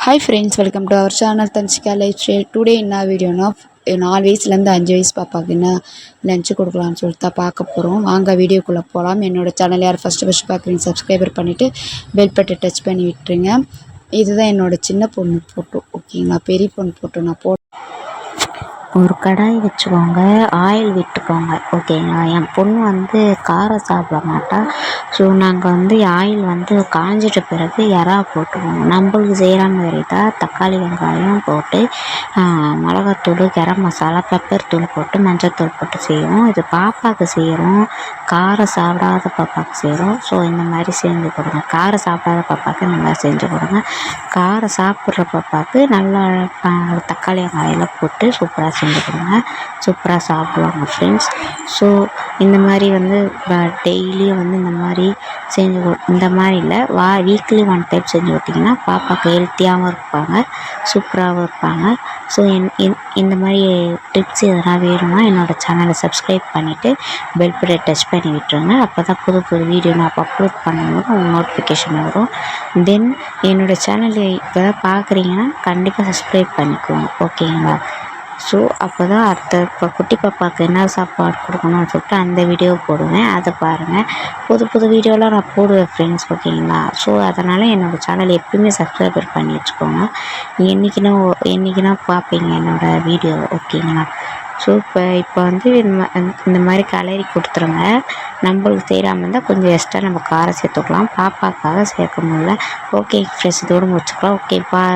Hi friends, welcome to our channel Dhanshika lifestyle. Today என்ன வீடியோனா 4 வயசுலேருந்து 5 வயசு பாப்பாவுக்கு என்ன லஞ்சு கொடுக்கலான்னு சொல்லிட்டு தான் பார்க்க போகிறோம். வாங்க வீடியோக்குள்ளே போகலாம். என்னோடய சேனல் யார் ஃபஸ்ட்டு பார்க்குறீங்க சப்ஸ்கிரைபர் பண்ணிவிட்டு பெல் பட்டை டச் பண்ணி விட்டுருங்க. இதுதான் என்னோடய சின்ன பொண்ணு ஃபோட்டோ, ஓகேங்களா. பெரிய பொண்ணு ஃபோட்டோ நான் ஒரு கடாய் வச்சுக்கோங்க, ஆயில் விட்டுக்கோங்க, ஓகேங்களா. என் பொண்ணு வந்து காரம் சாப்பிட மாட்டா. ஸோ நாங்கள் ஆயில் காஞ்சிட்ட பிறகு இறா போட்டுருவோம். நம்மளுக்கு செய்கிற மாதிரி தான் தக்காளி வெங்காயம் போட்டு மிளகாத்தூள், கரம் மசாலா, பெப்பர் தூள் போட்டு மஞ்சள் போட்டு செய்வோம். இது பாப்பாவுக்கு செய்கிறோம், காரம் சாப்பிடாத பாப்பாவுக்கு செய்கிறோம். ஸோ இந்த மாதிரி செஞ்சு கொடுங்க. காரம் சாப்பிடாத பாப்பாவுக்கு இந்த மாதிரி செஞ்சு கொடுங்க. காரம் சாப்பிட்ற பாப்பாவுக்கு நல்லா தக்காளி வெங்காயெல்லாம் போட்டு சூப்பராக செஞ்சு கொடுங்க. சூப்பராக சாப்பிடுவாங்க ஃப்ரெண்ட்ஸ். ஸோ இந்த மாதிரி டெய்லியும் இந்த மாதிரி செஞ்சு இந்த மாதிரி இல்லை, வீக்லி 1 டைம் செஞ்சு கொடுத்தீங்கன்னா பாப்பாவுக்கு ஹெல்த்தியாகவும் இருப்பாங்க, சூப்பராகவும் இருப்பாங்க. ஸோ இந்த மாதிரி டிப்ஸ் எதனா வேணும்னா என்னோடய சேனலை சப்ஸ்கிரைப் பண்ணிவிட்டு பெல் பட்டனை டச் பண்ணி விட்டுருங்க. அப்போ தான் புது வீடியோ நான் அப்லோட் பண்ணும்போது உங்களுக்கு நோட்டிஃபிகேஷன் வரும். தென் என்னோடய சேனலை இப்போ தான் பார்க்குறீங்கன்னா கண்டிப்பாக சப்ஸ்கிரைப் பண்ணிக்கோங்க, ஓகேங்களா. ஸோ அப்போ தான் இப்போ குட்டி பாப்பாவுக்கு என்ன சாப்பாடு கொடுக்கணும்னு சொல்லிட்டு அந்த வீடியோ போடுவேன், அதை பாருங்கள். புது வீடியோலாம் நான் போடுவேன் ஃப்ரெண்ட்ஸ், ஓகேங்களா. ஸோ அதனால் என்னோடய சேனல் எப்பயுமே சப்ஸ்கிரைபர் பண்ணி வச்சுக்கோங்க. என்றைக்குன்னா பார்ப்பீங்க என்னோடய வீடியோ, ஓகேங்களா. ஸோ இப்போ இந்த மாதிரி கலரி கொடுத்துருங்க. நம்மளுக்கு செய்யாமல் இருந்தால் கொஞ்சம் எக்ஸ்ட்ரா நம்ம காரம் சேர்த்துக்கலாம், பாப்பாக்காக சேர்க்க முடியல. ஓகே ஃப்ரெண்ட்ஸ், இதோடு முடிச்சுக்கலாம். ஓகே, பாய்.